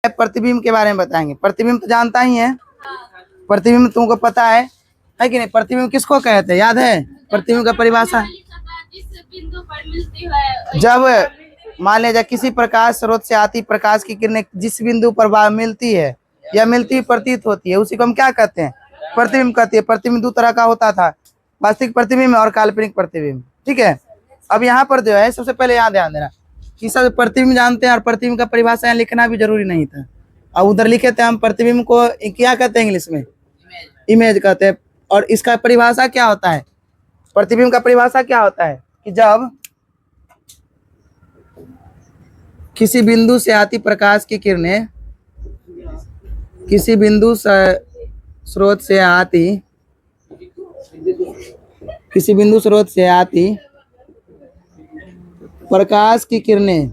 प्रतिबिंब के बारे में बताएंगे। प्रतिबिंब तो जानता ही है, प्रतिबिंब तुमको पता है कि नहीं? प्रतिबिंब किसको कहते हैं, याद है प्रतिबिंब का परिभाषा? जब मान लीजिए किसी प्रकाश स्रोत से आती प्रकाश की किरणें जिस बिंदु पर मिलती है या मिलती प्रतीत होती है, उसी को हम क्या कहते हैं? प्रतिबिंब कहते हैं। प्रतिबिंब दो तरह का होता था, वास्तविक प्रतिबिंब और काल्पनिक प्रतिबिंब। ठीक है, अब यहाँ पर जो है सबसे पहले यहाँ ध्यान देना कि सब प्रतिबिंब जानते हैं और प्रतिबिंब का परिभाषा यहाँ लिखना भी जरूरी नहीं था। और उधर लिखे थे हम प्रतिबिंब को क्या कहते हैं इंग्लिश में? इमेज कहते हैं। और इसका परिभाषा क्या होता है? प्रतिबिंब का परिभाषा क्या होता है कि जब किसी बिंदु से आती प्रकाश की किरणें किसी बिंदु स्रोत से आती प्रकाश की किरणें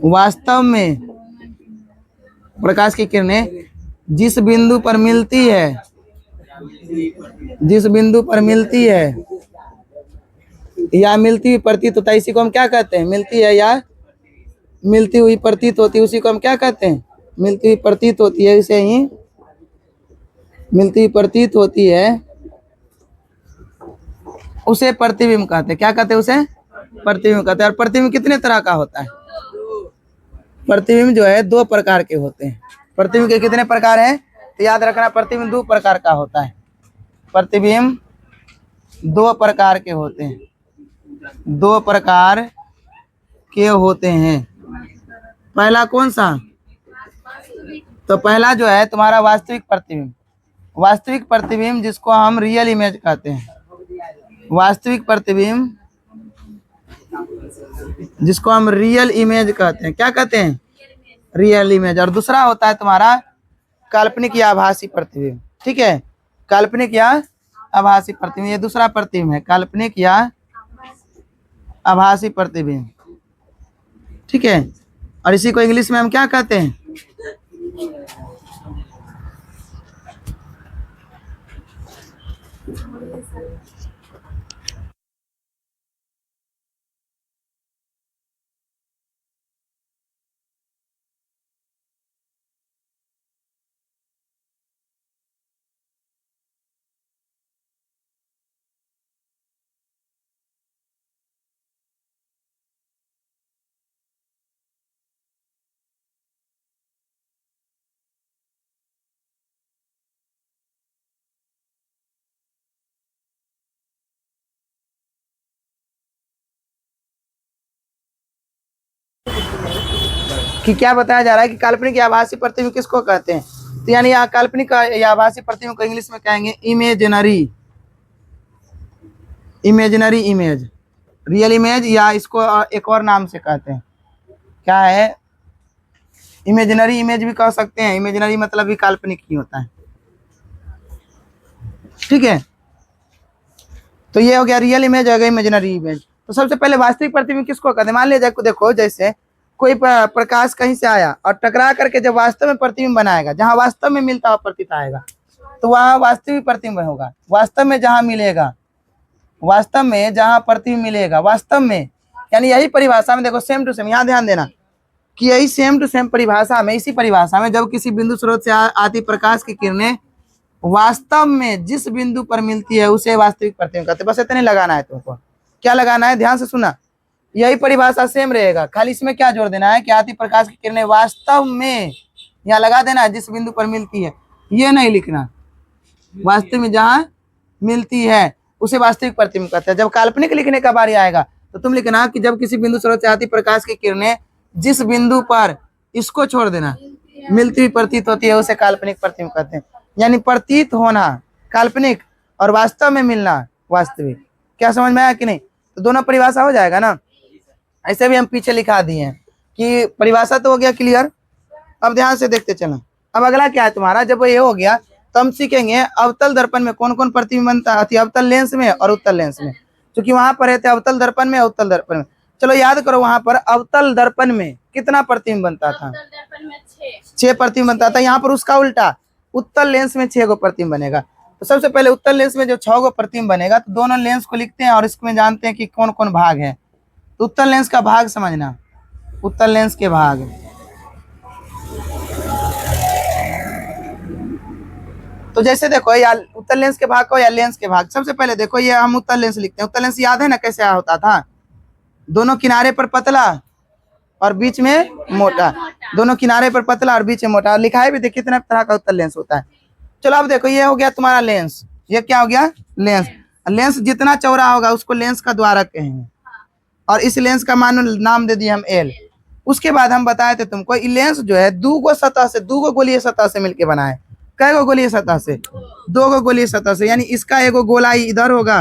वास्तव में प्रकाश की किरणें जिस बिंदु पर मिलती है या मिलती हुई प्रतीत होता है, इसी को हम क्या कहते हैं? मिलती है या मिलती हुई प्रतीत होती है, उसी को हम क्या कहते हैं? मिलती हुई प्रतीत होती है। इसे ही मिलती हुई प्रतीत होती है, उसे प्रतिबिंब कहते हैं। क्या कहते हैं? उसे प्रतिबिंब कहते हैं। और प्रतिबिंब कितने तरह का होता है? प्रतिबिंब जो है दो प्रकार के होते हैं। प्रतिबिंब के कितने प्रकार हैं? तो याद रखना, प्रतिबिंब दो प्रकार का होता है। प्रतिबिंब दो प्रकार के होते हैं, पहला कौन सा? तो पहला जो है तुम्हारा वास्तविक प्रतिबिंब। वास्तविक प्रतिबिंब जिसको हम रियल इमेज कहते हैं। वास्तविक प्रतिबिंब जिसको हम रियल इमेज कहते हैं। क्या कहते हैं? Real image. और दूसरा होता है तुम्हारा काल्पनिक या आभासी प्रतिबिंब। ठीक है, काल्पनिक या आभासी प्रतिबिंब, ये दूसरा प्रतिबिंब है, काल्पनिक या आभासी प्रतिबिंब। ठीक है, और इसी को इंग्लिश में हम क्या कहते हैं? कि क्या बताया जा रहा है कि काल्पनिक या आभासी प्रतिबिंब किसको कहते हैं? तो यानी यहाँ काल्पनिक या आभासी प्रतिबिंब को इंग्लिश में कहेंगे इमेजिनरी इमेज, रियल इमेज, या इसको एक और नाम से कहते हैं, क्या है? इमेजिनरी इमेज भी कह सकते हैं। इमेजिनरी मतलब भी काल्पनिक ही होता है। ठीक है, तो ये हो गया रियल इमेज, हो गया इमेजिनरी इमेज। तो सबसे पहले वास्तविक प्रतिबिंब किसको कहते हैं? मान लीजिए देखो, जैसे कोई प्रकाश कहीं से आया और टकरा करके जब वास्तव में प्रतिबिंब बनाएगा, जहां वास्तव में मिलता हुआ प्रतीत आएगा, तो वहां वास्तविक प्रतिबिंब होगा। वास्तव में जहां प्रतिबिंब मिलेगा, वास्तव में, यानी यही परिभाषा में देखो सेम टू सेम, यहाँ ध्यान देना कि यही सेम टू सेम परिभाषा में, इसी परिभाषा में जब किसी बिंदु स्रोत से आती प्रकाश की किरणें वास्तव में जिस बिंदु पर मिलती है उसे वास्तविक प्रतिबिंब कहते हैं। बस इतने लगाना है तुमको। क्या लगाना है? ध्यान से सुना, यही परिभाषा सेम रहेगा, खाली इसमें क्या जोड़ देना है कि आती प्रकाश की किरणें वास्तव में, यहाँ लगा देना है जिस बिंदु पर मिलती है, ये नहीं लिखना, वास्तव में जहां मिलती है उसे वास्तविक प्रतिबिंब कहते हैं। जब काल्पनिक लिखने का बारी आएगा तो तुम लिखना कि जब किसी बिंदु स्रोत से आती प्रकाश की किरणें जिस बिंदु पर, इसको छोड़ देना, मिलती हुई प्रतीत होती है उसे काल्पनिक प्रतिबिंब कहते हैं। यानी प्रतीत होना काल्पनिक और वास्तव में मिलना वास्तविक। क्या समझ में आया कि नहीं? तो दोनों परिभाषा हो जाएगा ना। ऐसे भी हम पीछे लिखा दिए हैं कि परिभाषा तो हो गया क्लियर। अब ध्यान से देखते चलो, अब अगला क्या है तुम्हारा? जब ये हो गया तो हम सीखेंगे अवतल दर्पण में कौन कौन प्रतिबिंब बनता है, अवतल लेंस में और उत्तल लेंस में, क्योंकि वहां पर रहते अवतल दर्पण में, उत्तल दर्पण में। चलो याद करो, वहां पर अवतल दर्पण में कितना प्रतिबिंब बनता था? 6 प्रतिबिंब बनता था। यहाँ पर उसका उल्टा, उत्तल लेंस में 6 गो प्रतिबिंब बनेगा। तो सबसे पहले उत्तल लेंस में जो 6 गो प्रतिबिंब बनेगा, तो दोनों लेंस को लिखते हैं और इसमें जानते हैं कि कौन कौन भाग है। तो उत्तल लेंस का भाग समझना, उत्तल लेंस के भाग। तो जैसे देखो या उत्तल लेंस के भाग को या लेंस के भाग, सबसे पहले देखो ये हम उत्तल लेंस लिखते हैं। उत्तल लेंस याद है ना कैसे होता था, दोनों किनारे पर पतला और बीच में मोटा, दोनों किनारे पर पतला और बीच में मोटा, और लिखा है भी देखिए कितने तरह का उत्तल लेंस होता है। चलो अब देखो ये हो गया तुम्हारा लेंस, ये क्या हो गया लेंस। लेंस जितना चौड़ा होगा उसको लेंस का द्वारक कहेंगे, और इस लेंस का मान नाम दे दिए हम एल। उसके बाद हम बताए थे तुमको ये लेंस जो है दो गो सतह से, दो गो गोलीय सतह से मिलके बना है। कै गो गोलीय सतह से, दो गो गोलीय सतह से, यानी इसका एगो गोला इधर होगा,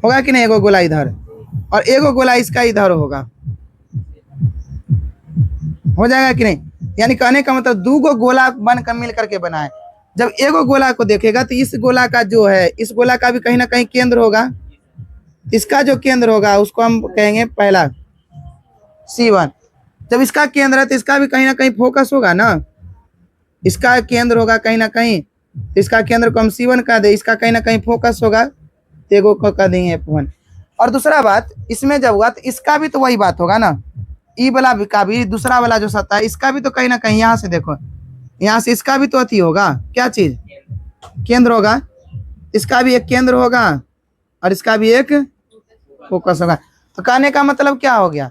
होगा कि नहीं, एगो गोला इधर और एगो गोला इसका इधर होगा, हो जाएगा कि नहीं। यानी कहने का मतलब दो गो गोला बनकर मिल करके बना है। जब एगो गोला को देखेगा तो इस गोला का जो है, इस गोला का भी कहीं ना कहीं केंद्र होगा, इसका जो केंद्र होगा उसको हम कहेंगे पहला C1। जब इसका केंद्र है तो इसका भी कहीं ना कहीं फोकस होगा ना, इसका केंद्र होगा कहीं ना कहीं, तो इसका केंद्र को हम C1 कह दे, इसका कहीं ना कहीं फोकस होगा, एगो को कह देंगे F1। और दूसरा बात इसमें जब हुआ तो इसका भी तो वही बात होगा ना, ई वाला भी का भी दूसरा वाला जो सतह है इसका भी तो कहीं ना कहीं, यहाँ से देखो यहाँ से इसका भी तो अति होगा, क्या चीज केंद्र होगा, इसका भी एक केंद्र होगा और इसका भी एक फोकस होगा। तो कहने का मतलब क्या हो गया,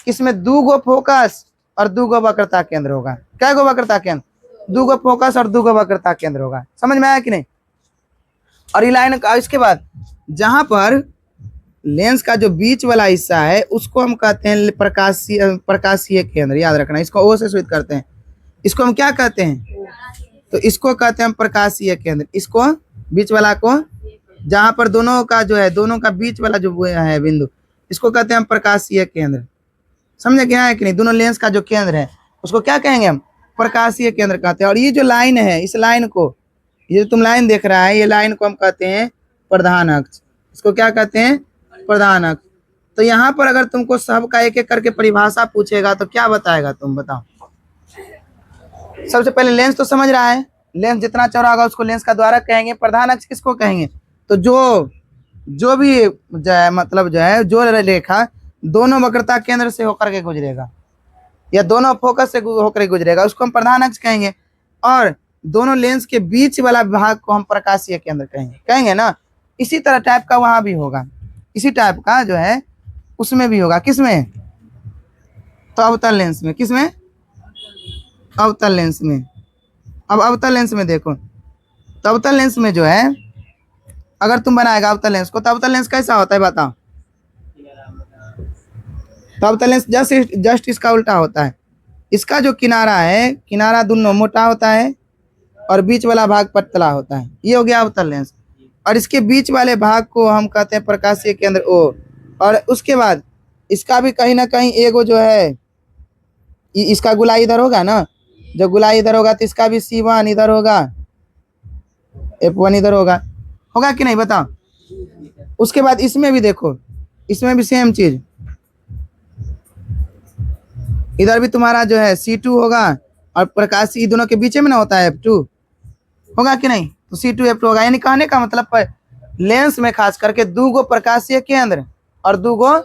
इसमें दो गो फोकस और दो गो वक्रता केंद्र होगा। क्या गो वक्रता केंद्र, दो गो फोकस और दो गो वक्रता केंद्र होगा। समझ में आया कि नहीं। और ये लाइन का इसके बाद जहां पर लेंस का जो बीच वाला हिस्सा है उसको हम कहते हैं प्रकाशीय केंद्र, याद रखना, इसको ओ से सूचित करते हैं। इसको हम क्या कहते हैं, तो इसको कहते हैं हम प्रकाशीय केंद्र। इसको बीच वाला को, जहां पर दोनों का जो है, दोनों का बीच वाला जो है बिंदु, इसको कहते हैं हम प्रकाशीय केंद्र। समझे क्या है कि नहीं। दोनों लेंस का जो केंद्र है उसको क्या कहेंगे हम, प्रकाशीय केंद्र कहते हैं। और ये जो लाइन है, इस लाइन को, ये जो तुम लाइन देख रहा है, ये लाइन को हम कहते हैं प्रधान अक्ष। इसको क्या कहते हैं, प्रधान अक्ष। तो यहाँ पर अगर तुमको सबका एक एक करके परिभाषा पूछेगा तो क्या बताएगा, तुम बताओ। सबसे पहले लेंस तो समझ रहा है, लेंस जितना चौड़ा होगा उसको लेंस का द्वारक कहेंगे। प्रधान अक्ष किसको कहेंगे, तो जो भी जो है, मतलब जो है जो रेखा दोनों वक्रता केंद्र से होकर के गुजरेगा या दोनों फोकस से होकर गुजरेगा उसको हम प्रधान अक्ष कहेंगे। और दोनों लेंस के बीच वाला भाग को हम प्रकाशीय केंद्र कहेंगे ना। इसी तरह टाइप का वहां भी होगा, इसी टाइप का जो है उसमें भी होगा। किसमें, तो अवतल लेंस में। किसमें, अवतल लेंस में। अब अवतल लेंस में देखो, तो अवतल लेंस में जो है अगर तुम बनाएगा अवतल लेंस को, तो अवतल लेंस कैसा होता है बताओ। तो अवतल लेंस जस्ट इसका उल्टा होता है। इसका जो किनारा है, किनारा दोनों मोटा होता है और बीच वाला भाग पतला होता है, ये हो गया अवतल लेंस। और इसके बीच वाले भाग को हम कहते हैं प्रकाशीय केंद्र O। और उसके बाद इसका भी कहीं ना कहीं एगो जो है, इसका गोलाई इधर होगा ना, जब गोलाई इधर होगा तो इसका भी C1 इधर होगा, F1 इधर होगा कि नहीं बताओ। उसके बाद इसमें भी देखो, इसमें भी सेम चीज, इधर भी तुम्हारा जो है C2 होगा और प्रकाशीय दोनों के बीच में ना होता है F2, होगा कि नहीं, तो C2 F2 होगा। यानी कहने का मतलब पर लेंस में खास करके दो गो प्रकाशीय केंद्र और दो गो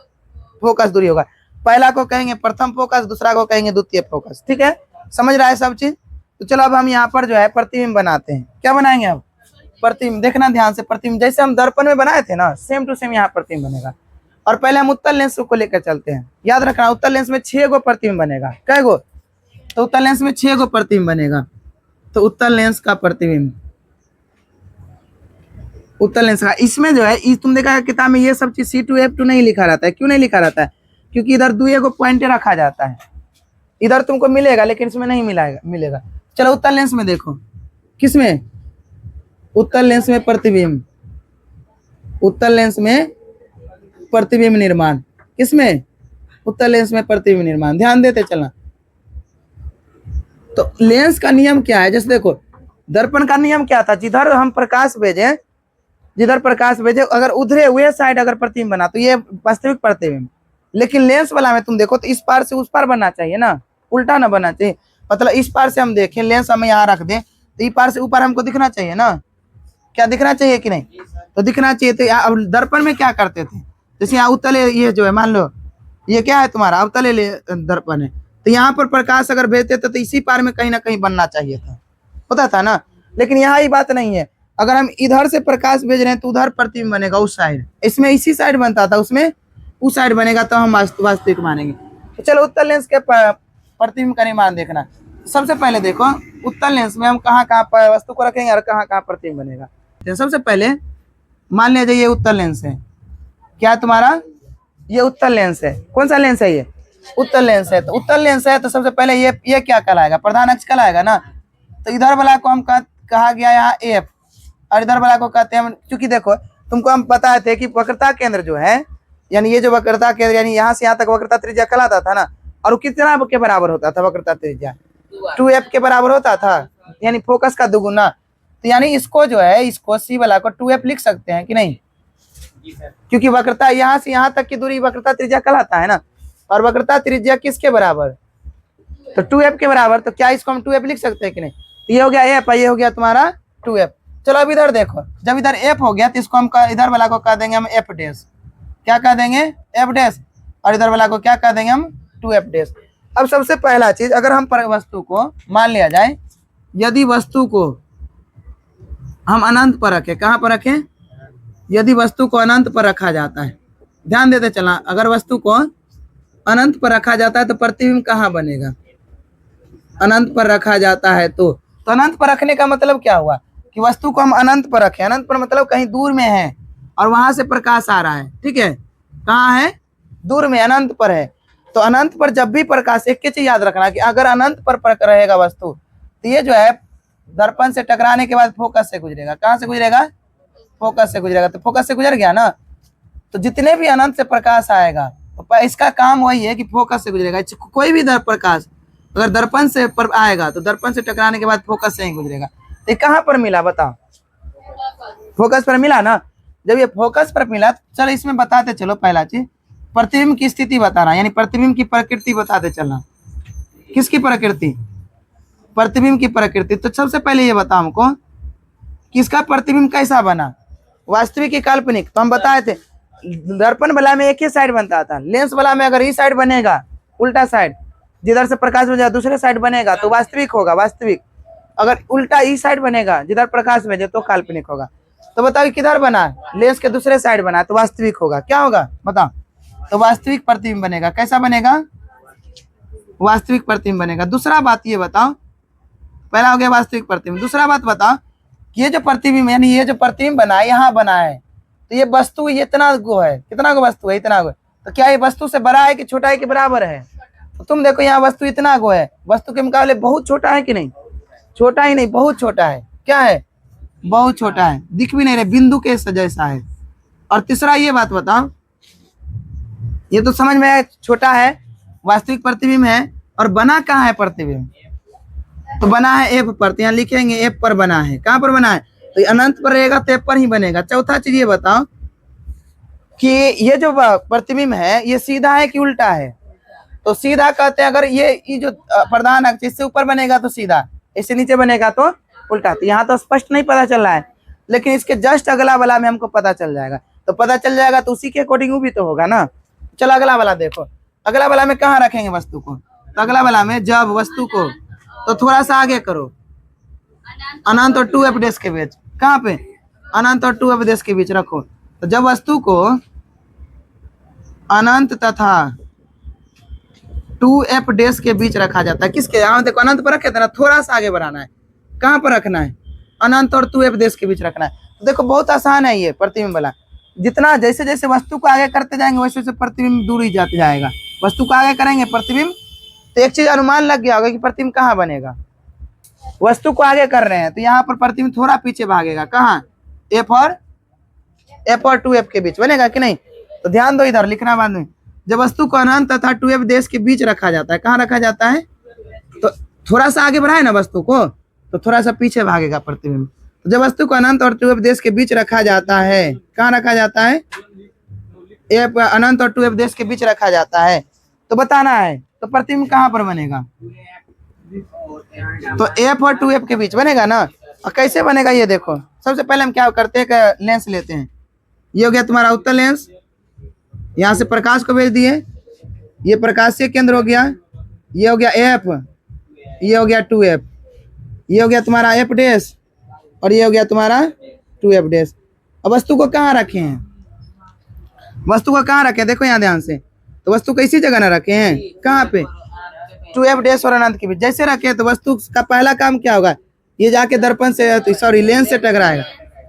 फोकस दूरी होगा। पहला को कहेंगे प्रथम फोकस, दूसरा को कहेंगे द्वितीय फोकस। ठीक है, समझ रहा है सब चीज। तो चलो अब हम यहाँ पर जो है प्रतिबिंब बनाते हैं। क्या बनाएंगे अब, प्रतिबिंब। देखना ध्यान से, प्रतिबिंब जैसे हम दर्पण में बनाए थे ना, सेम टू सेम यहाँ प्रतिबिंब बनेगा। और पहले हम उत्तल लेंस को लेकर चलते हैं। याद रखना उत्तल लेंस में 6 गो प्रतिबिंब बनेगा। कै गो, तो उत्तल लेंस में 6 गो प्रतिबिंब बनेगा। तो उत्तल लेंस का प्रतिबिंब, उत्तल लेंस का, इसमें जो है तुम देखा किताब में ये सब चीज C2 F2 नहीं लिखा रहता है। क्यों नहीं लिखा रहता है, क्योंकि इधर दो को पॉइंट रखा जाता है। इधर तुमको मिलेगा लेकिन इसमें नहीं मिलेगा। चलो उत्तल लेंस में देखो, किसमें, उत्तल लेंस में प्रतिबिंब, उत्तल लेंस में प्रतिबिंब निर्माण। किसमें, उत्तल लेंस में प्रतिबिंब निर्माण। ध्यान देते चलना। तो लेंस का नियम क्या है, जैसे देखो दर्पण का नियम क्या था, जिधर हम प्रकाश भेजे, जिधर प्रकाश भेजे अगर उधरे हुए साइड अगर प्रतिबिंब बना तो ये वास्तविक प्रतिबिंब। लेकिन लेंस वाला में तुम देखो तो इस पार से उस पार बनना चाहिए ना, उल्टा ना बनना चाहिए। मतलब इस पार से हम देखें, लेंस हमें यहाँ रख दें तो इस पार से ऊपर हमको दिखना चाहिए ना, क्या दिखना चाहिए कि नहीं, तो दिखना चाहिए। तो अब दर्पण में क्या करते थे, जैसे यहाँ उत्तल ये जो है, मान लो ये क्या है तुम्हारा अवतल दर्पण है, तो यहाँ पर प्रकाश अगर भेजते तो इसी पार में कहीं ना कहीं बनना चाहिए था, होता था ना। लेकिन यहाँ ये बात नहीं है, अगर हम इधर से प्रकाश भेज रहे हैं तो उधर प्रतिबिंब बनेगा उस साइड, इसमें इसी साइड बनता था, उसमें उस साइड बनेगा, तो हम वास्तविक मानेंगे। तो चलो उत्तल लेंस के प्रतिबिंब का निर्माण देखना। सबसे पहले देखो उत्तल लेंस में हम कहाँ कहाँ वस्तु को रखेंगे और कहाँ कहाँ प्रतिबिंब बनेगा। तो सबसे पहले मान लिया जाए ये उत्तल लेंस है, क्या तुम्हारा ये उत्तल लेंस है, कौन सा लेंस है ये उत्तल लेंस है। तो उत्तल लेंस है तो सबसे पहले ये क्या कहलाएगा, प्रधान अक्ष कहलाएगा ना। तो इधर वाला को हम कहा गया यहाँ एफ, और इधर वाला को कहते हैं, क्योंकि देखो तुमको हम बताए थे कि वक्रता केंद्र जो है, यानी ये जो वक्रता केंद्र यानी यहाँ से यहाँ तक वक्रता त्रिज्या कहलाता था ना, और वो कितना के बराबर होता था वक्रता त्रिज्या, 2f के बराबर होता था, यानी फोकस का दुगुना। तो यानी इसको जो है, इसको सी वाला को 2f लिख सकते हैं कि नहीं, क्योंकि वक्रता यहाँ से यहाँ तक की दूरी वक्रता त्रिज्या कहलाता है ना, और वक्रता त्रिज्या किसके बराबर, तो 2f के बराबर। तो क्या इसको हम 2f लिख सकते हैं कि नहीं। तो ये हो गया f, ये हो गया तुम्हारा 2f। चलो अब इधर देखो, जब इधर f हो गया तो इसको हम इधर वाला को कह देंगे हम f डैश, क्या कह देंगे f डैश, और इधर वाला को क्या कह देंगे हम 2f डैश। अब सबसे पहला चीज, अगर हम वस्तु को मान लिया जाए, यदि वस्तु को हम अनंत पर रखें, कहाँ पर रखें, यदि वस्तु को अनंत पर रखा जाता है, ध्यान देते चलना, अगर वस्तु को अनंत पर रखा जाता है तो प्रतिबिंब कहाँ बनेगा, अनंत पर रखा जाता है तो अनंत पर रखने का मतलब क्या हुआ कि वस्तु को हम अनंत पर रखें, अनंत पर मतलब कहीं दूर में है और वहां से प्रकाश आ रहा है, ठीक है, कहाँ है, दूर में, अनंत पर है। तो अनंत पर जब भी प्रकाश, एक चीज याद रखना कि अगर अनंत पर रहेगा वस्तु, तो ये जो है दर्पण से टकराने के बाद फोकस से गुजरेगा, कहाँ से गुजरेगा, फोकस से गुजरेगा। तो फोकस से गुजर गया ना, तो जितने भी अनंत से प्रकाश आएगा तो इसका काम वही है कि फोकस से गुजरेगा। कोई भी प्रकाश अगर दर्पण से पर आएगा तो दर्पण से टकराने के बाद फोकस से ही गुजरेगा। तो कहाँ पर मिला बताओ, फोकस पर मिला ना। जब ये फोकस पर मिला, चलो इसमें बताते चलो, पहला चीज प्रतिबिंब की स्थिति बताना, यानी प्रतिबिंब की प्रकृति बताते चलना। किसकी प्रकृति, प्रतिबिंब की प्रकृति। तो सबसे पहले ये बताओ हमको किसका प्रतिबिंब कैसा बना, वास्तविक की काल्पनिक। तो हम बताए थे दर्पण वाला में एक ही साइड बनता था, लेंस वाला में अगर इस साइड बनेगा, उल्टा साइड जिधर से प्रकाश भेजा दूसरे साइड बनेगा तो वास्तविक होगा, वास्तविक। अगर उल्टा इस साइड बनेगा जिधर प्रकाश भेजे तो काल्पनिक होगा। तो बताओ किधर बना, लेंस के दूसरे साइड बना तो वास्तविक होगा, क्या होगा बताओ, तो वास्तविक प्रतिबिंब बनेगा। कैसा बनेगा, वास्तविक प्रतिबिंब बनेगा। दूसरा बात ये बताओ, पहला हो गया वास्तविक प्रतिबिंब, दूसरा बात बताओ कि ये जो प्रतिबिंब यानी ये जो प्रतिबिंब बना है, यहाँ बना है, तो ये वस्तु ये इतना गो है, कितना गो वस्तु है, इतना गो। तो क्या ये वस्तु से बड़ा है कि छोटा है कि बराबर है, तो तुम देखो यहाँ वस्तु इतना गो है, वस्तु के मुकाबले बहुत छोटा है कि नहीं, छोटा ही नहीं बहुत छोटा है, क्या है, बहुत छोटा है, दिख भी नहीं रहे, बिंदु के जैसा है। और तीसरा ये बात बताओ, ये तो समझ में आया छोटा है, वास्तविक प्रतिबिंब है, और बना कहाँ है प्रतिबिंब, तो बना है एफ पर, तो यहाँ लिखेंगे एफ पर बना है। कहाँ पर बना है, तो अनंत पर रहेगा तो एफ पर ही बनेगा। चौथा चीज ये बताओ कि ये जो प्रतिबिंब है ये सीधा है कि उल्टा है, तो सीधा कहते हैं अगर ये जो प्रधान अक्ष इससे ऊपर बनेगा तो सीधा, इससे नीचे बनेगा तो उल्टा। तो यहाँ तो स्पष्ट नहीं पता चल रहा है, लेकिन इसके जस्ट अगला वाला में हमको पता चल जाएगा। तो पता चल जाएगा तो उसी के अकॉर्डिंग वो भी तो होगा ना। चलो अगला वाला देखो, अगला वाला में कहाँ रखेंगे वस्तु को, तो अगला वाला में जब वस्तु को, तो थोड़ा सा आगे करो, अनंत और 2f डैश के बीच, कहाँ पे, अनंत और 2f डैश के बीच रखो। तो जब वस्तु को अनंत तथा 2f डैश के बीच रखा जाता है, किसके, यहाँ देखो अनंत पर रखे थे ना, थोड़ा सा आगे बढ़ाना है, कहाँ पर रखना है, अनंत और 2f डैश के बीच रखना है। तो देखो बहुत आसान है ये प्रतिबिंब वाला, जितना जैसे जैसे वस्तु को आगे करते जाएंगे वैसे वैसे प्रतिबिंब दूर ही जाते जाएगा। वस्तु को आगे करेंगे प्रतिबिंब, तो एक चीज अनुमान लग गया होगा कि प्रतिबिंब कहाँ बनेगा, वस्तु को आगे कर रहे हैं तो यहाँ पर प्रतिबिंब थोड़ा पीछे भागेगा, कहाँ, एफ और 2f के बीच बनेगा कि नहीं। तो ध्यान दो, इधर लिखना बाद में, जब वस्तु को अनंत तथा 2f डैश के बीच रखा जाता है, कहाँ रखा जाता है, तो थोड़ा सा आगे बढ़ाए ना वस्तु को तो थोड़ा सा पीछे भागेगा प्रतिबिंब। तो जब वस्तु को अनंत और 2f डैश के बीच रखा जाता है, कहाँ रखा जाता है, एफ अनंत और 2f डैश के बीच रखा जाता है, तो बताना है तो प्रतिबिंब कहाँ पर बनेगा, तो एफ और 2f के बीच बनेगा ना। और कैसे बनेगा ये देखो, सबसे पहले हम क्या करते हैं, लेंस लेते हैं, ये हो गया तुम्हारा उत्तल लेंस, यहाँ से प्रकाश को भेज दिए, ये प्रकाशीय केंद्र हो गया, ये हो गया एफ, ये हो गया 2f, ये हो गया तुम्हारा एफ डैश और ये हो गया तुम्हारा 2f डैश। अब वस्तु को कहाँ रखे हैं, वस्तु को कहाँ रखे हैं, देखो यहाँ ध्यान से, तो वस्तु को इसी जगह ना रखे हैं, कहाँ पे, 2f डैश और अनंत के बीच जैसे रखे तो वस्तु का पहला काम क्या होगा, ये जाके दर्पण से सॉरी लेंस से टकराएगा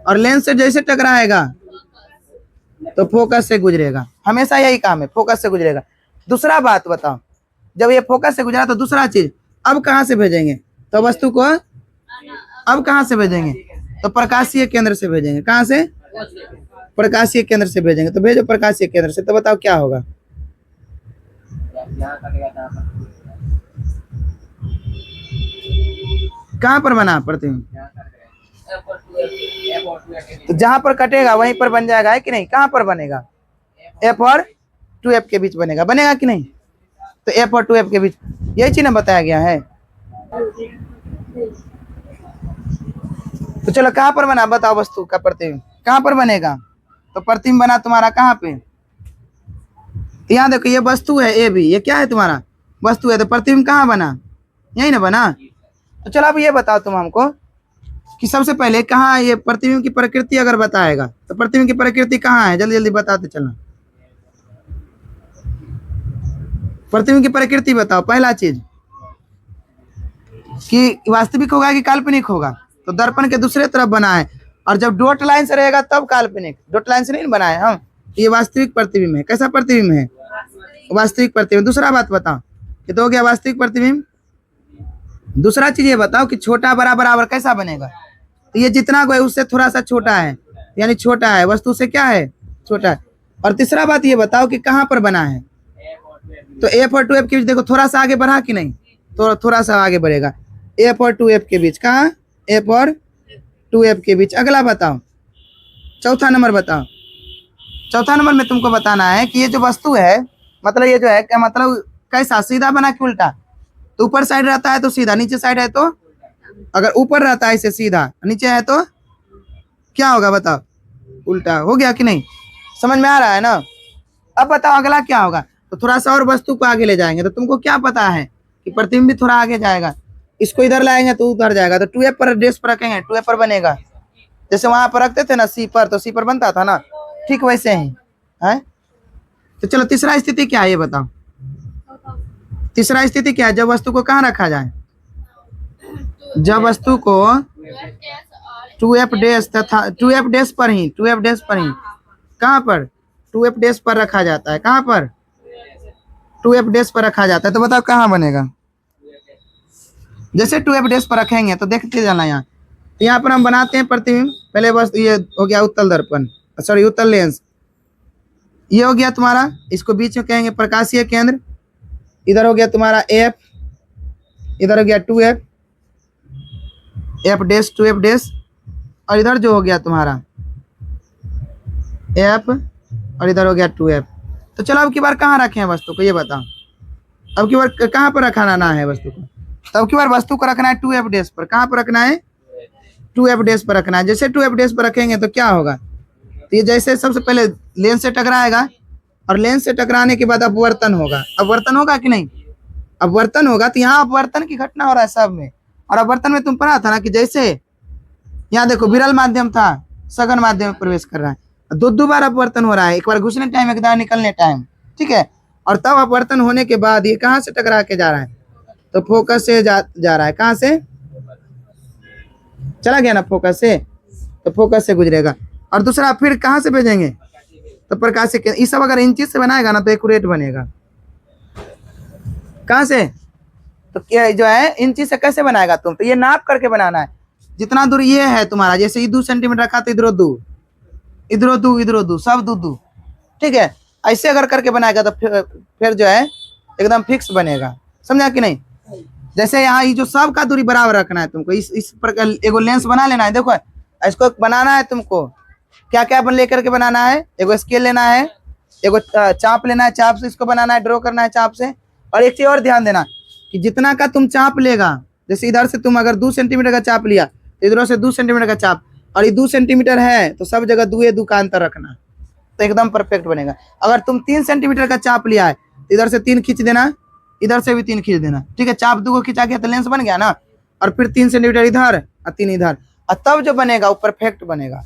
और लेंस से जैसे टकराएगा तो फोकस से गुजरेगा, हमेशा यही काम है, फोकस से गुजरेगा। दूसरा बात बताओ, जब ये फोकस से गुजरा तो दूसरा चीज अब कहाँ से भेजेंगे, तो वस्तु को अब कहाँ से भेजेंगे, तो प्रकाशीय केंद्र से भेजेंगे, कहाँ से, प्रकाशीय केंद्र से भेजेंगे। तो भेजो प्रकाशीय केंद्र से, तो बताओ क्या होगा, कहाँ पर बना प्रतिबिंब, तो जहां पर कटेगा वहीं पर बन जाएगा, है कि नहीं, कहाँ पर बनेगा, एफ और 2f के बीच बनेगा, बनेगा कि नहीं, तो एफ और 2f के बीच, यही चीज ना बताया गया है। तो चलो कहाँ पर बना, बताओ वस्तु का प्रतिबिंब कहाँ पर बनेगा, तो प्रतिबिंब बना तुम्हारा कहाँ पे, तो यहाँ देखो ये वस्तु है ए भी, ये क्या है तुम्हारा वस्तु है, तो प्रतिबिंब कहाँ बना, यही ना बना। तो चलो अब ये बताओ तुम हमको कि सबसे पहले कहाँ ये प्रतिबिंब की प्रकृति अगर बताएगा तो प्रतिबिंब की प्रकृति कहाँ है, जल्दी जल्दी बताते चलना, प्रतिबिंब की प्रकृति बताओ। पहला चीज कि वास्तविक होगा कि काल्पनिक होगा, तो दर्पण के दूसरे तरफ बना है, और जब डॉट लाइन से रहेगा तब काल्पनिक, डॉट लाइन से नहीं बनाए हम, ये वास्तविक प्रतिबिंब है। कैसा प्रतिबिंब है, वास्तविक प्रतिबिंब। दूसरा बात बताओ कि तो हो गया वास्तविक प्रतिबिंब। दूसरा चीज ये बताओ कि छोटा बड़ा बराबर कैसा बनेगा, तो ये जितना को है उससे थोड़ा सा छोटा है, यानी छोटा है, वस्तु से क्या है, छोटा है। और तीसरा बात ये बताओ कि कहाँ पर बना है, तो एफ और 2f के बीच, देखो थोड़ा सा आगे बढ़ा कि नहीं, तो थोड़ा सा आगे बढ़ेगा, एफ और 2f के बीच, कहाँ, एफ और 2f के बीच। अगला बताओ, चौथा नंबर बताओ। चौथा नंबर में तुमको बताना है कि ये जो वस्तु है, मतलब ये जो है क्या, मतलब कैसा, सीधा बना कि उल्टा, तो ऊपर साइड रहता है तो सीधा, नीचे साइड है तो, अगर ऊपर रहता है इसे सीधा, नीचे है तो क्या होगा बताओ, उल्टा। हो गया कि नहीं, समझ में आ रहा है ना। अब बताओ अगला क्या होगा, तो थोड़ा सा और वस्तु को आगे ले जाएंगे, तो तुमको क्या पता है कि प्रतिबिंब भी थोड़ा आगे जाएगा, इसको इधर लाएंगे तो उधर जाएगा, तो 2f पर डैश पर रखेंगे, 2f पर बनेगा, जैसे वहां पर रखते थे ना सी पर, तो सी पर बनता था ना, ठीक वैसे ही है। तो चलो तीसरा स्थिति क्या है ये बताओ, तीसरा स्थिति क्या है, जब वस्तु को कहाँ रखा जाए, जब वस्तु को 2f डैश तथा 2f डैश पर ही, 2f डैश पर ही, कहाँ पर, 2f डैश पर रखा जाता है, कहाँ पर, 2f डैश पर रखा जाता है, तो बताओ कहाँ बनेगा। जैसे 2f डैश पर रखेंगे तो देखते जाना, यहाँ तो यहाँ पर हम बनाते हैं प्रतिबिंब। पहले बस ये हो गया उत्तल दर्पण, सॉरी उत्तल लेंस, ये हो गया तुम्हारा, इसको बीच में कहेंगे प्रकाशीय केंद्र, इधर हो गया तुम्हारा एफ, इधर हो गया 2f, F dash 2f dash, और इधर जो हो गया तुम्हारा एफ, और इधर हो गया 2f। तो चलो अब की बार कहाँ रखे हैं वस्तु को, ये बताओ, अब की बार कहाँ पर रखना है वस्तु को, तो अब की बार वस्तु को रखना है 2f डैश पर, कहाँ पर रखना है, 2f डैश पर रखना है। जैसे 2f डैश पर रखेंगे तो क्या होगा, तो ये जैसे सबसे पहले लेंस से टकराएगा, और लेंस से टकराने के बाद अपवर्तन होगा, अपवर्तन होगा कि नहीं, अपवर्तन होगा, तो यहाँ अपवर्तन की घटना हो रहा है सब में। और अपवर्तन में तुम पढ़ा था ना कि जैसे यहाँ देखो विरल माध्यम था, सघन माध्यम में प्रवेश कर रहा है, दो बार अपवर्तन हो रहा है, एक बार घुसने टाइम, एक बार निकलने टाइम, ठीक है। और तब अपवर्तन होने के बाद ये कहाँ से टकरा के जा रहा है, तो फोकस से जा रहा है, कहाँ से चला गया ना, फोकस से, तो फोकस से गुजरेगा। और दूसरा फिर कहाँ से भेजेंगे, तो प्रकाश से, ये सब अगर इंची से बनाएगा ना तो एक्यूरेट बनेगा। कहाँ से, तो क्या जो है इंची से कैसे बनाएगा तुम, तो ये नाप करके बनाना है, जितना दूर ये है तुम्हारा, जैसे ये 2 सेंटीमीटर रखा तो इधरो 2, इधरो 2, इधरो 2, सब 2, ठीक है। ऐसे अगर करके बनाएगा तो फिर जो है एकदम फिक्स बनेगा, समझा कि नहीं। जैसे यहाँ ये जो सब का दूरी बराबर रखना है तुमको, इस प्रकार एगो लेंस बना लेना है। देखो इसको बनाना है तुमको, क्या क्या लेकर के बनाना है, एगो स्केल लेना है, एगो चाप लेना है, चाप से इसको बनाना है, ड्रॉ करना है चाप से। और एक चीज और ध्यान देना कि जितना का तुम चाप लेगा, जैसे इधर से तुम अगर 2 सेंटीमीटर का चाप लिया तो इधरों से 2 सेंटीमीटर का चाप, और ये 2 सेंटीमीटर है तो सब जगह 2 का अंतर रखना, तो एकदम परफेक्ट बनेगा। अगर तुम 3 सेंटीमीटर का चाप लिया है तो इधर से 3 खींच देना, इधर से भी 3 खींच देना, ठीक है। चाप 2 को खींचा गया तो लेंस बन गया ना, और फिर 3 सेंटीमीटर इधर और 3 इधर, और तब जो बनेगा वो परफेक्ट बनेगा,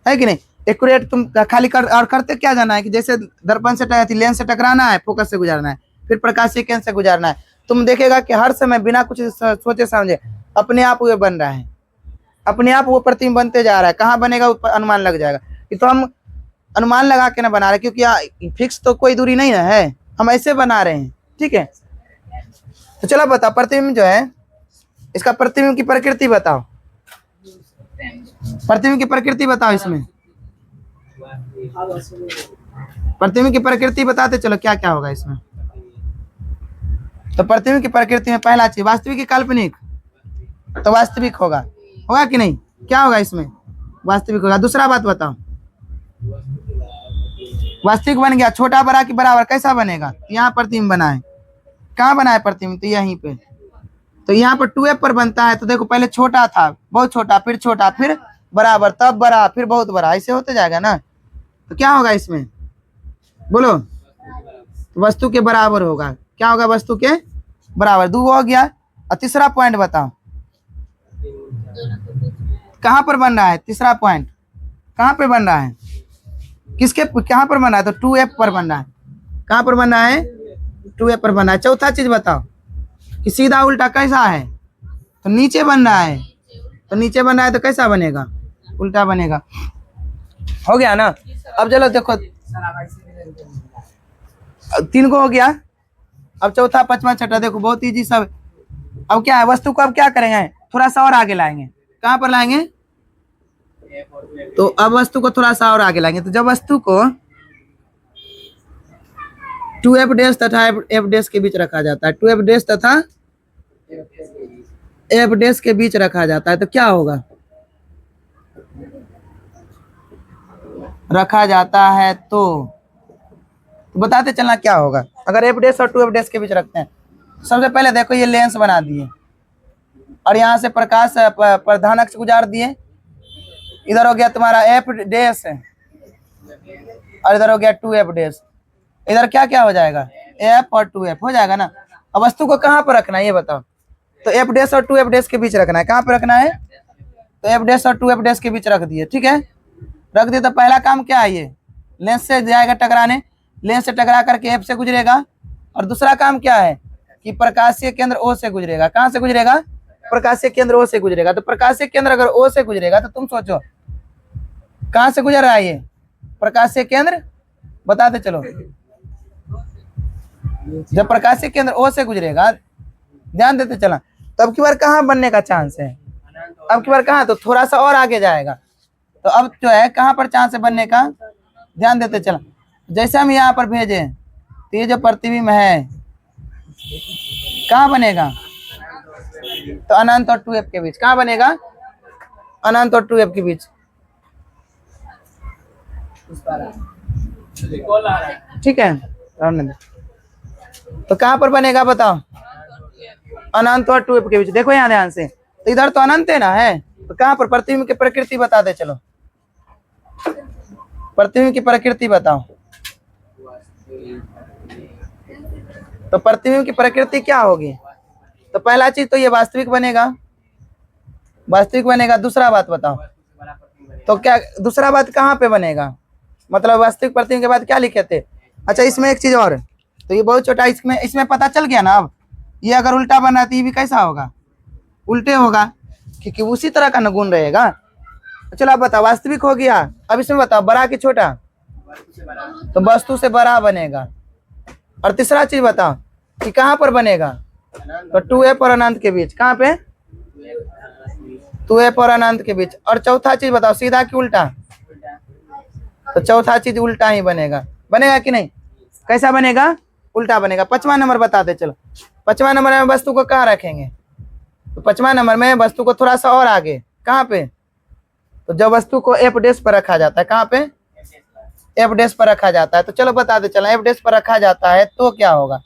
है कि नहीं। एक्यूरेट तुम खाली कर, और करते क्या जाना है कि जैसे दर्पण से लेंस से टकराना है, फोकस से गुजारना है, फिर प्रकाशीय केंद्र से गुजारना है। तुम देखेगा कि हर समय बिना कुछ सोचे समझे अपने आप वो बन रहा है, अपने आप वो प्रतिबिंब बनते जा रहा है। कहाँ बनेगा वो अनुमान लग जाएगा। कि तो हम अनुमान लगा के ना बना रहे, क्योंकि फिक्स तो कोई दूरी नहीं है, हम ऐसे बना रहे हैं, ठीक है। तो चलो बताओ प्रतिबिंब जो है, इसका प्रतिबिंब की प्रकृति बताओ, प्रतिबिंब की प्रकृति बताओ। इसमें प्रतिबिंब की प्रकृति बताते चलो क्या क्या होगा इसमें। तो प्रतिबिंब की प्रकृति में पहला चीज वास्तविक की काल्पनिक, तो वास्तविक होगा, होगा कि नहीं, क्या होगा इसमें, वास्तविक होगा। दूसरा बात बताओ, वास्तविक बन गया, छोटा बड़ा की बराबर कैसा बनेगा, यहाँ प्रतिबिंब बना है, कहाँ बना है प्रतिबिंब, तो यहीं पे। तो यहाँ पर 2f पर बनता है, तो देखो पहले छोटा था, बहुत छोटा, फिर बराबर, तब बड़ा, फिर बहुत बड़ा, ऐसे होते जाएगा ना। तो क्या होगा इसमें, बोलो, वस्तु के बराबर होगा। क्या होगा, वस्तु के बराबर। 2 हो गया। और तीसरा पॉइंट बताओ, कहाँ पर बन रहा है, तीसरा पॉइंट कहाँ पे बन रहा है, किसके कहाँ पर बन रहा है, तो 2f पर बन रहा है। कहाँ पर बन रहा है, 2f पर बन रहा है। चौथा चीज बताओ कि सीधा उल्टा कैसा है, तो नीचे बन रहा है, तो नीचे बन रहा है तो कैसा बनेगा, उल्टा बनेगा। हो गया ना। अब चलो देखो 3 को हो गया। अब चौथा पांचवा छठा देखो बहुत इजी सब। अब क्या है, वस्तु को अब क्या करेंगे, थोड़ा सा और आगे लाएंगे। कहाँ पर लाएंगे, तो अब वस्तु को थोड़ा सा और आगे लाएंगे। तो जब वस्तु को 2f डैश तथा f डैश के बीच रखा जाता है, 2f डैश तथा f डैश के बीच रखा जाता है, तो क्या होगा, रखा जाता है तो बताते चलना क्या होगा। अगर f डैश और 2f डैश के बीच रखते हैं, सबसे पहले देखो ये लेंस बना दिए, और यहाँ से प्रकाश प्रधान अक्ष गुजार दिए। इधर हो गया तुम्हारा f डैश, और इधर हो गया 2f डैश। इधर क्या क्या हो जाएगा, f और 2f हो जाएगा ना। अब वस्तु को कहाँ पर रखना है ये बताओ, तो f डैश और 2f डैश के बीच रखना है। कहाँ पर रखना है, तो f डैश और 2f डैश के बीच रख दिए, ठीक है। रख दिए तो पहला काम क्या है, ये लेंस से जाएगा टकराने, लेंस से टकरा करके f से गुजरेगा। और दूसरा काम क्या है कि प्रकाशीय केंद्र O से गुजरेगा। कहाँ से गुजरेगा, प्रकाशीय केंद्र O से गुजरेगा। तो प्रकाशीय केंद्र अगर O से गुजरेगा तो तुम सोचो कहाँ से गुजर रहा है ये प्रकाशीय केंद्र, बताते चलो। जब प्रकाशीय केंद्र O से गुजरेगा, ध्यान देते चला, तो अब की बार कहाँ बनने का चांस है, अब की बार कहाँ, तो थोड़ा सा और आगे जाएगा। तो अब जो है कहाँ पर चांस है बनने का, ध्यान देते चला। जैसे हम यहाँ पर भेजे तो ये जो प्रतिबिंब है कहाँ बनेगा, तो अनंत और 2f के बीच। कहाँ बनेगा, अनंत और 2f के बीच, ठीक है। तो कहाँ पर बनेगा बताओ, अनंत और 2f के बीच। देखो यहाँ ध्यान से, तो इधर तो अनंत है ना, है तो कहाँ पर, प्रतिबिंब की प्रकृति बता दे चलो, प्रतिबिंब की प्रकृति बताओ। तो प्रतिबिंब की प्रकृति क्या होगी, तो पहला चीज तो ये वास्तविक बनेगा, वास्तविक बनेगा। दूसरा बात बताओ, तो क्या दूसरा बात कहाँ पे बनेगा, मतलब वास्तविक प्रतिबिंब के बाद क्या लिखे थे। अच्छा इसमें एक चीज और, तो ये बहुत छोटा, इसमें पता चल गया ना। अब ये अगर उल्टा बना तो ये भी कैसा होगा, उल्टे होगा, क्योंकि उसी तरह का न गुण रहेगा। चलो आप बताओ, वास्तविक हो गया। अब इसमें बताओ बड़ा कि छोटा, तो वस्तु से बड़ा बनेगा। और तीसरा चीज बताओ कि कहाँ पर बनेगा, तो 2f और अनंत के बीच। कहाँ पे, 2f और अनंत के बीच। और चौथा चीज बताओ सीधा कि उल्टा, तो चौथा चीज उल्टा ही बनेगा, बनेगा कि नहीं, कैसा बनेगा, उल्टा बनेगा। 5वां नंबर बताते चलो, 5वां नंबर में वस्तु को कहाँ रखेंगे, तो 5वां नंबर में वस्तु को थोड़ा सा और आगे। कहाँ पे, तो जब वस्तु को f डैश पर रखा जाता है, कहाँ पे, f डैश पर रखा जाता है। तो चलो बताते चलो, f डैश पर रखा जाता है तो क्या होगा।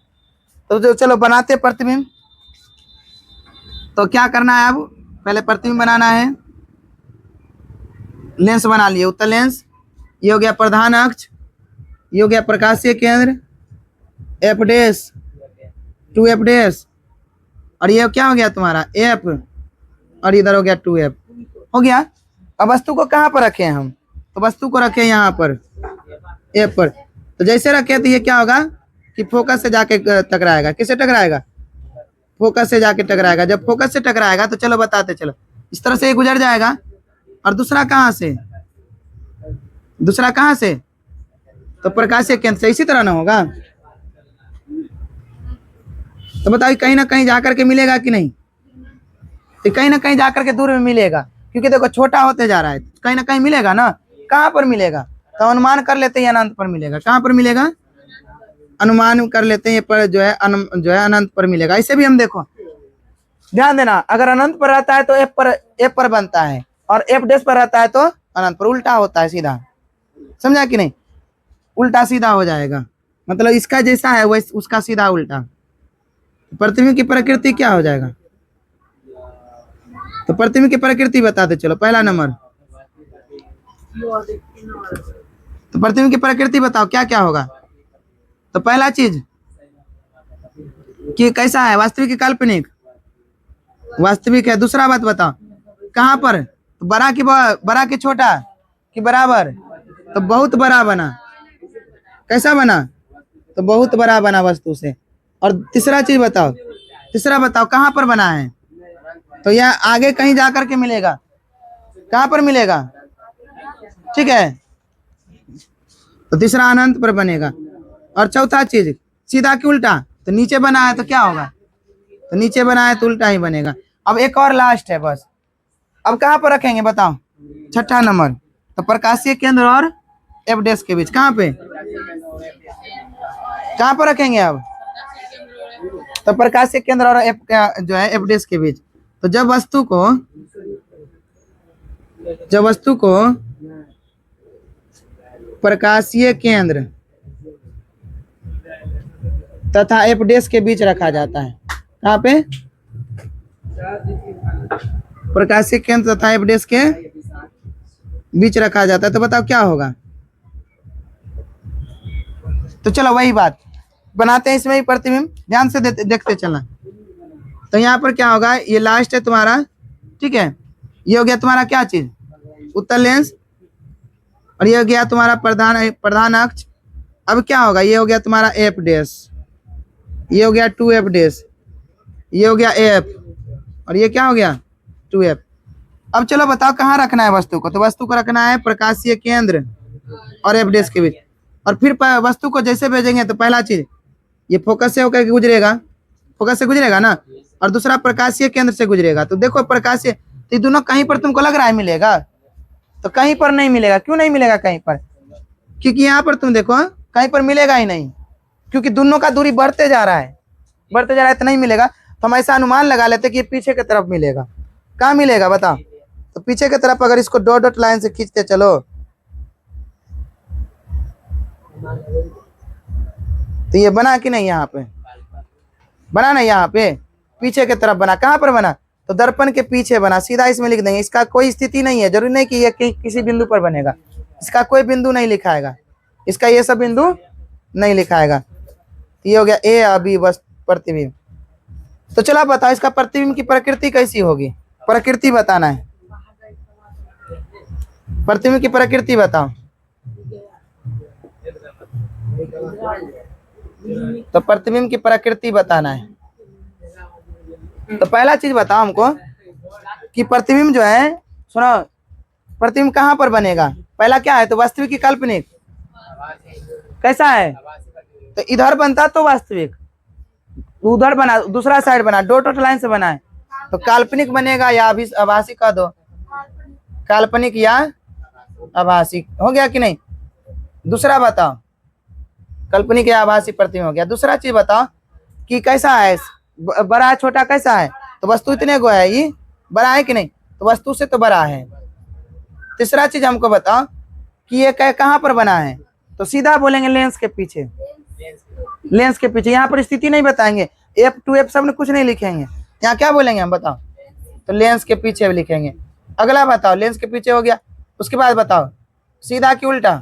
तो जो चलो बनाते प्रतिबिंब, तो क्या करना है, अब पहले प्रतिबिंब बनाना है। लेंस बना लिए, उत्तल लेंस, ये हो गया प्रधान अक्ष, ये हो गया प्रकाशीय केंद्र एफ डैश 2f डैश, और ये क्या हो गया तुम्हारा एफ, और इधर हो गया 2f। हो गया। अब वस्तु को कहाँ पर रखे हम, तो वस्तु को रखे यहाँ पर एफ पर। तो जैसे रखे तो ये क्या होगा कि फोकस से जाके टकराएगा। किससे टकराएगा, फोकस से जाके टकराएगा। जब फोकस से टकराएगा तो चलो बताते चलो, इस तरह से ये गुजर जाएगा, और दूसरा कहाँ से, दूसरा कहाँ से, तो प्रकाशीय केंद्र से। इसी तरह ना होगा, तो बताइए कहीं ना कहीं जाकर के मिलेगा कि नहीं, तो कहीं ना कहीं जाकर के दूर में मिलेगा, क्योंकि देखो छोटा होते जा रहा है, कहीं ना कहीं मिलेगा ना। कहाँ पर मिलेगा, तो अनुमान कर लेते हैं अनंत पर मिलेगा। कहाँ पर मिलेगा, अनुमान कर लेते हैं पर जो है अनंत पर मिलेगा। इसे भी हम देखो, ध्यान देना, अगर अनंत पर रहता है तो एफ पर बनता है, और एफ डैश पर रहता है तो अनंत पर। उल्टा होता है सीधा, समझा कि नहीं, उल्टा सीधा हो जाएगा, मतलब इसका जैसा है वैसे उसका सीधा उल्टा। प्रतिबिंब की प्रकृति क्या हो जाएगा, तो प्रतिबिंब की प्रकृति बताते चलो। पहला नंबर, तो प्रतिबिंब की प्रकृति बताओ क्या क्या होगा। तो पहला चीज कि कैसा है, वास्तविक की काल्पनिक, वास्तविक है। दूसरा बात बताओ कहाँ पर, तो बड़ा की छोटा कि बराबर, तो बहुत बड़ा बना। कैसा बना, तो बहुत बड़ा बना वस्तु से। और तीसरा चीज बताओ, तीसरा बताओ कहाँ पर बना है, तो यह आगे कहीं जाकर के मिलेगा। कहाँ पर मिलेगा, ठीक है, तो तीसरा अनंत पर बनेगा। और चौथा चीज सीधा कि उल्टा, तो नीचे बना है तो क्या होगा, तो नीचे बना है तो उल्टा ही बनेगा। अब एक और लास्ट है बस, अब कहाँ पर रखेंगे बताओ, छठा नंबर, तो प्रकाशीय केंद्र और एफ डैश के बीच। कहाँ पे, कहाँ पर रखेंगे अब, तो प्रकाशीय केंद्र और एफ जो है एफ डैश के बीच। तो जब वस्तु को प्रकाशीय केंद्र तथा एफ डैश के बीच रखा जाता है, कहाँ पे, प्रकाशीय केंद्र तथा एफ डैश के बीच रखा जाता है, तो बताओ क्या होगा। तो चलो वही बात बनाते हैं, इसमें ही प्रतिबिंब ध्यान से देखते चलना। तो यहाँ पर क्या होगा, ये लास्ट है तुम्हारा, ठीक है, ये हो गया तुम्हारा क्या चीज, उत्तल लेंस, और ये हो गया तुम्हारा प्रधान अक्ष। अब क्या होगा, ये हो गया तुम्हारा एफ डैश, ये हो गया 2f डैश, ये हो गया एफ, और ये क्या हो गया 2f। अब चलो बताओ कहाँ रखना है वस्तु को, तो वस्तु को रखना है प्रकाशीय केंद्र और एफ डैश के बीच। और फिर वस्तु को जैसे भेजेंगे तो पहला चीज ये फोकस से होकर गुजरेगा, फोकस से गुजरेगा ना, और दूसरा प्रकाशीय केंद्र से गुजरेगा। तो देखो प्रकाशीय, तो ये दोनों कहीं पर तुमको लग रहा है मिलेगा, तो कहीं पर नहीं मिलेगा। क्यों नहीं मिलेगा कहीं पर, क्योंकि यहाँ पर तुम देखो कहीं पर मिलेगा ही नहीं, क्योंकि दोनों का दूरी बढ़ते जा रहा है, बढ़ते जा रहा है, तो नहीं मिलेगा। तो हम ऐसा अनुमान लगा लेते कि पीछे की तरफ मिलेगा। कहाँ मिलेगा बताओ, तो पीछे की तरफ अगर इसको डॉट डॉट लाइन से खींचते चलो, तो ये बना कि नहीं, यहाँ पे बना ना, यहाँ पे पीछे की तरफ बना। कहाँ पर बना, तो दर्पण के पीछे बना। सीधा इसमें लिख देंगे, इसका कोई स्थिति नहीं है, जरूरी नहीं कि ये किसी बिंदु पर बनेगा, इसका कोई बिंदु नहीं लिखाएगा, इसका ये सब बिंदु नहीं लिखाएगा। तो ये हो गया ए अभी बस प्रतिबिंब। तो चलो बताओ इसका प्रतिबिंब की प्रकृति कैसी होगी, प्रकृति बताना है, प्रतिबिंब की प्रकृति बताओ। तो प्रतिबिंब की प्रकृति बताना है। तो पहला चीज बताओ हमको कि प्रतिबिंब जो है, सुनो, प्रतिबिंब कहाँ पर बनेगा। पहला क्या है, तो वास्तविक की काल्पनिक, कैसा है, तो इधर बनता तो वास्तविक, उधर बना, दूसरा साइड बना, डॉट डॉट लाइन से बना है, तो काल्पनिक बनेगा या आभासी का दो, काल्पनिक या आभासी, हो गया कि नहीं। दूसरा बताओ, काल्पनिक या आभासी प्रतिबिंब हो गया। दूसरा चीज बताओ कि कैसा है, बड़ा है छोटा, कैसा है, तो वस्तु इतने को है, ये बड़ा है कि नहीं, तो वस्तु से तो बड़ा है। तीसरा चीज हमको बताओ कि ये कहाँ पर बना है, तो सीधा बोलेंगे लेंस के पीछे, लेंस के पीछे। यहाँ पर स्थिति नहीं बताएंगे, एफ 2f सब ने कुछ नहीं लिखेंगे, यहाँ क्या बोलेंगे हम बताओ, तो लेंस के पीछे लिखेंगे। अगला बताओ, लेंस के पीछे हो गया। उसके बाद बताओ सीधा कि उल्टा?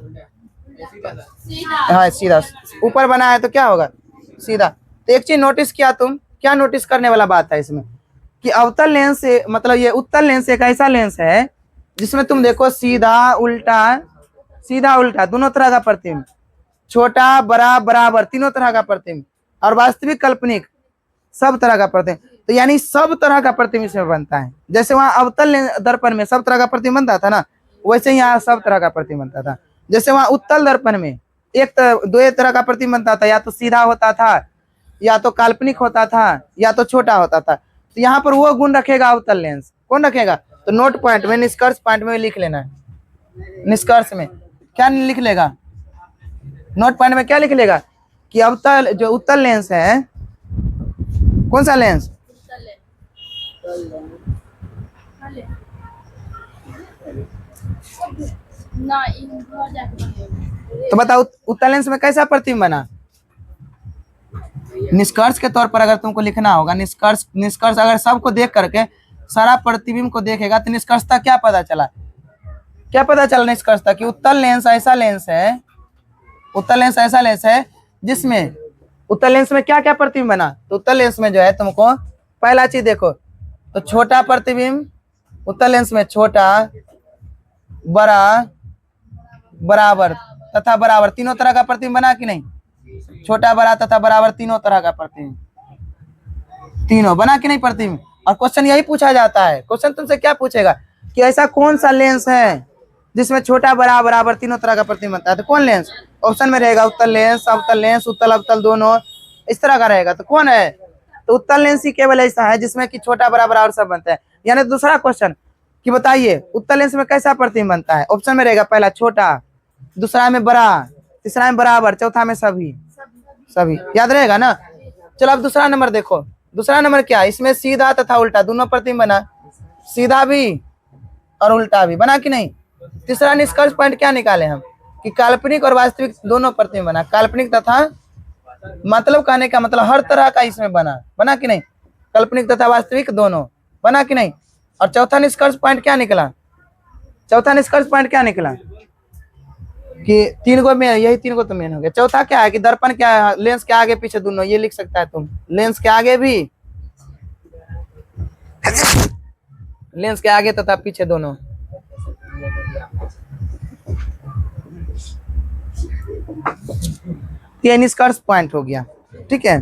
हाँ सीधा। ऊपर बना है तो क्या होगा? सीधा। तो एक चीज नोटिस किया तुम, क्या नोटिस करने वाला बात है इसमें कि अवतल लेंस से मतलब ये उत्तल लेंस एक ऐसा लेंस है जिसमें तुम देखो सीधा उल्टा दोनों तरह का प्रतिबिंब, छोटा बड़ा बराबर तीनों तरह का प्रतिबिंब, और वास्तविक काल्पनिक सब तरह का प्रतिबिंब। तो यानी सब तरह का प्रतिबिंब इसमें बनता है। जैसे वहां अवतल दर्पण में सब तरह का प्रतिबिंब बनता था ना, वैसे यहाँ सब तरह का प्रतिबिंब बनता था। जैसे वहां उत्तल दर्पण में दो तरह का प्रतिबिंब बनता था, या तो सीधा होता था, या तो काल्पनिक होता था, या तो छोटा होता था। तो यहाँ पर वो गुण रखेगा अवतल लेंस। कौन रखेगा? तो नोट पॉइंट में, निष्कर्ष पॉइंट में लिख लेना है। निष्कर्ष में क्या लिख लेगा? नोट पॉइंट में क्या लिख लेगा कि अवतल जो उत्तल लेंस है, कौन सा लेंस? तो बताओ उत्तल लेंस में कैसा प्रतिबिंब बना? निष्कर्ष के तौर पर अगर तुमको लिखना होगा, निष्कर्ष अगर सबको देख करके सारा प्रतिबिंब को देखेगा तो निष्कर्षता क्या पता चला? क्या पता चला निष्कर्षता? कि उत्तल लेंस ऐसा लेंस है जिसमें उत्तल लेंस में क्या क्या प्रतिबिंब बना? तो उत्तल लेंस में जो है तुमको पहला चीज देखो तो छोटा प्रतिबिंब, उत्तल लेंस में छोटा बड़ा बराबर तथा बराबर तीनों तरह का प्रतिबिंब बना कि नहीं? छोटा बड़ा तथा बराबर तीनों तरह का प्रतिबिंब, तीनों बना कि नहीं प्रतिबिंब? और क्वेश्चन यही पूछा जाता है। क्वेश्चन तुमसे क्या पूछेगा कि ऐसा कौन सा लेंस है जिसमें छोटा बड़ा बराबर तीनों तरह का प्रतिबिंब बनता है? तो कौन लेंस? ऑप्शन में रहेगा उत्तल लेंस, अवतल लेंस, उत्तल अवतल दोनों, इस तरह का रहेगा। तो कौन है? तो उत्तल लेंस ही केवल ऐसा है जिसमें कि छोटा बड़ा बराबर सब बनता है। यानी दूसरा क्वेश्चन कि बताइए उत्तल लेंस में कैसा प्रतिबिंब बनता है? ऑप्शन में रहेगा पहला छोटा, दूसरा में बड़ा, तीसरा में बराबर, चौथा में सभी। याद रहेगा ना? चलो अब दूसरा नंबर देखो। दूसरा नंबर क्या? इसमें सीधा तथा उल्टा दोनों प्रतिबिंब बना, सीधा भी और उल्टा भी बना कि नहीं? तीसरा निष्कर्ष पॉइंट क्या निकाले हम कि काल्पनिक और वास्तविक दोनों प्रतिबिंब बना, काल्पनिक तथा मतलब कहने का मतलब हर तरह का इसमें बना कि नहीं? काल्पनिक तथा वास्तविक दोनों बना कि नहीं? और चौथा निष्कर्ष पॉइंट क्या निकला? कि तीन गो में, यही तीन गो तो मेन हो गया। चौथा क्या है कि दर्पण क्या है? लेंस के आगे पीछे दोनों, ये लिख सकता है तुम, लेंस के आगे भी, लेंस के आगे तथा पीछे दोनों। ये निष्कर्ष पॉइंट हो गया। ठीक है।